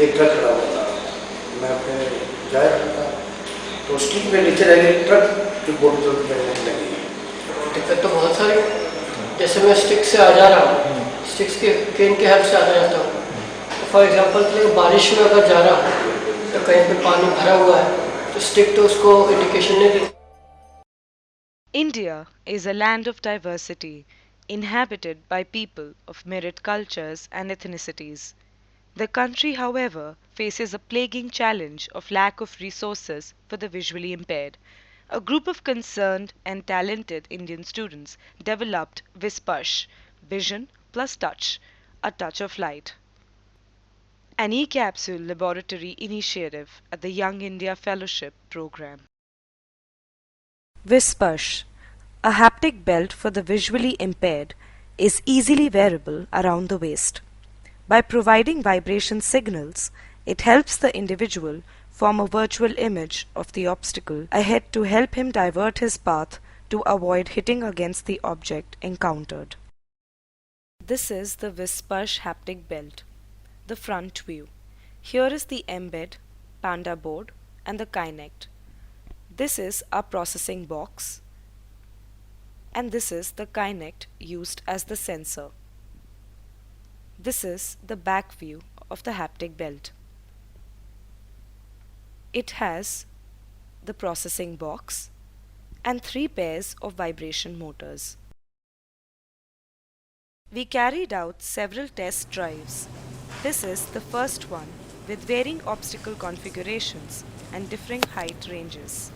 एक ट्रक खड़ा हुआ था, मैं अपने जा रहा था तो स्टिक में नीचे रह गई, ट्रक की बोर्ड जो नहीं लगी। दिक्कत तो बहुत सारी है। जैसे मैं स्टिक से आ जा रहा हूँ, स्टिक्स के केन के हेल्प से आ जाता हूँ। फॉर एग्जांपल के लिए बारिश में अगर जा रहा हूँ तो कहीं पे पानी भरा हुआ है तो स्टिक तो उसको इंडिकेशन नहीं देती। India is a land of diversity, inhabited by people of myriad cultures and ethnicities. The country, however, faces a plaguing challenge of lack of resources for the visually impaired. A group of concerned and talented Indian students developed Vispash, Vision plus Touch, a touch of light, an e-capsule laboratory initiative at the Young India Fellowship Program. Vispash, a haptic belt for the visually impaired, is easily wearable around the waist. By providing vibration signals, it helps the individual form a virtual image of the obstacle ahead to help him divert his path to avoid hitting against the object encountered. This is the Vispash haptic belt, the front view. Here is the embed, Panda board and the Kinect. This is our processing box and this is the Kinect used as the sensor. This is the back view of the haptic belt. It has the processing box and 3 pairs of vibration motors. We carried out several test drives. This is the first one with varying obstacle configurations and differing height ranges.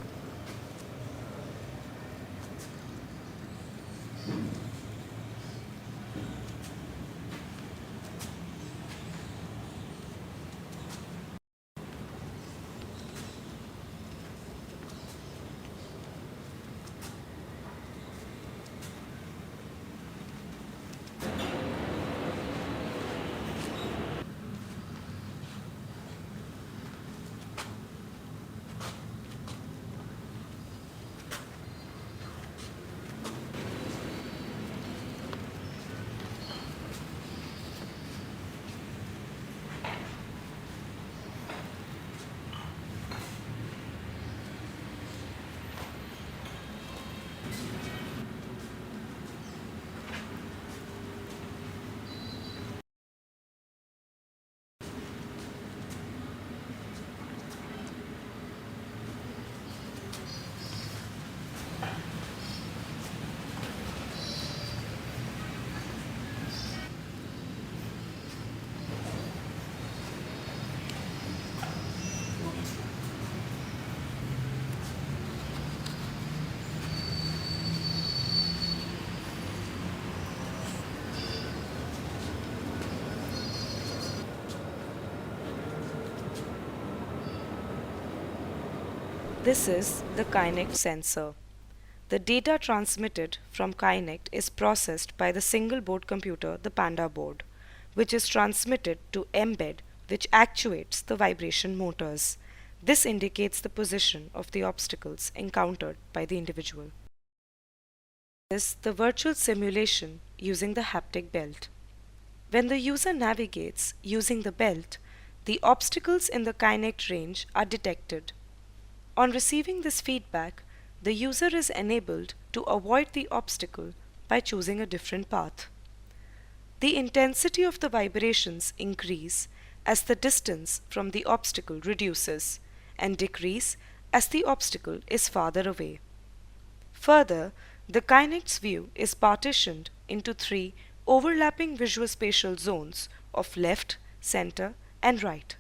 This is the Kinect sensor. The data transmitted from Kinect is processed by the single board computer, the Panda board, which is transmitted to Embed, which actuates the vibration motors. This indicates the position of the obstacles encountered by the individual. This is the virtual simulation using the haptic belt. When the user navigates using the belt, the obstacles in the Kinect range are detected. On receiving this feedback, the user is enabled to avoid the obstacle by choosing a different path. The intensity of the vibrations increase as the distance from the obstacle reduces and decrease as the obstacle is farther away. Further, the Kinect's view is partitioned into 3 overlapping visuospatial zones of left, center, and right.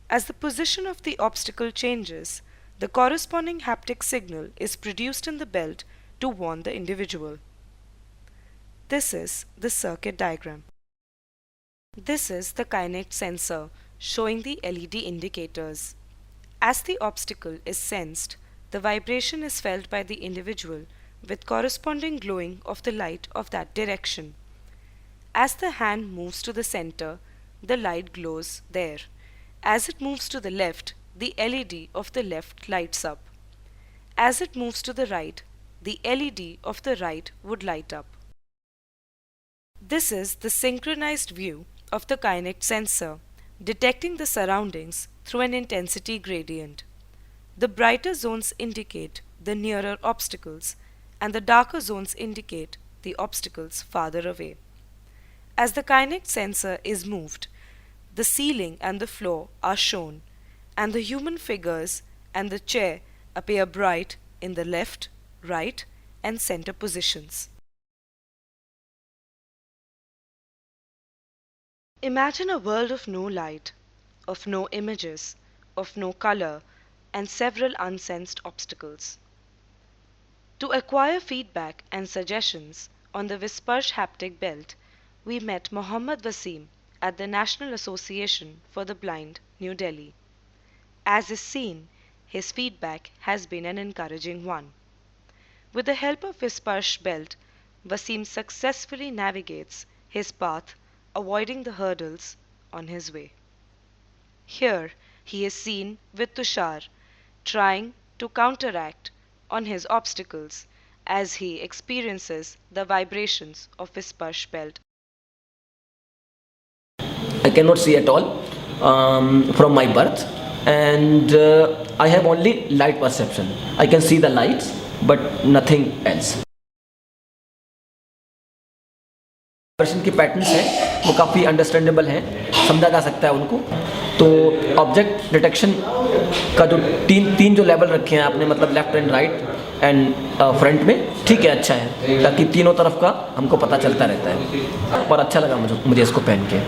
As the position of the obstacle changes, the corresponding haptic signal is produced in the belt to warn the individual. This is the circuit diagram. This is the Kinect sensor showing the LED indicators. As the obstacle is sensed, the vibration is felt by the individual with corresponding glowing of the light of that direction. As the hand moves to the center, the light glows there. As it moves to the left, the LED of the left lights up. As it moves to the right, the LED of the right would light up. This is the synchronized view of the Kinect sensor, detecting the surroundings through an intensity gradient. The brighter zones indicate the nearer obstacles, and the darker zones indicate the obstacles farther away. As the Kinect sensor is moved, the ceiling and the floor are shown, and the human figures and the chair appear bright in the left, right, and center positions. Imagine a world of no light, of no images, of no color, and several unsensed obstacles. To acquire feedback and suggestions on the Visparsh haptic belt, we met Mohammad Wasim at the National Association for the Blind, New Delhi. As is seen, his feedback has been an encouraging one. With the help of Visparsh belt, Wasim successfully navigates his path, avoiding the hurdles on his way. Here he is seen with Tushar, trying to counteract on his obstacles as he experiences the vibrations of Visparsh belt. I cannot see at all from my birth, and I have only light perception. I can see the lights, but nothing else. Vibration की patterns हैं वो काफ़ी understandable हैं, समझा जा सकता है उनको। तो ऑब्जेक्ट डिटेक्शन का जो तीन जो लेवल रखे हैं आपने, मतलब left and right and front में, ठीक है, अच्छा है, ताकि तीनों तरफ का हमको पता चलता रहता है। और अच्छा लगा मुझे इसको पहन के।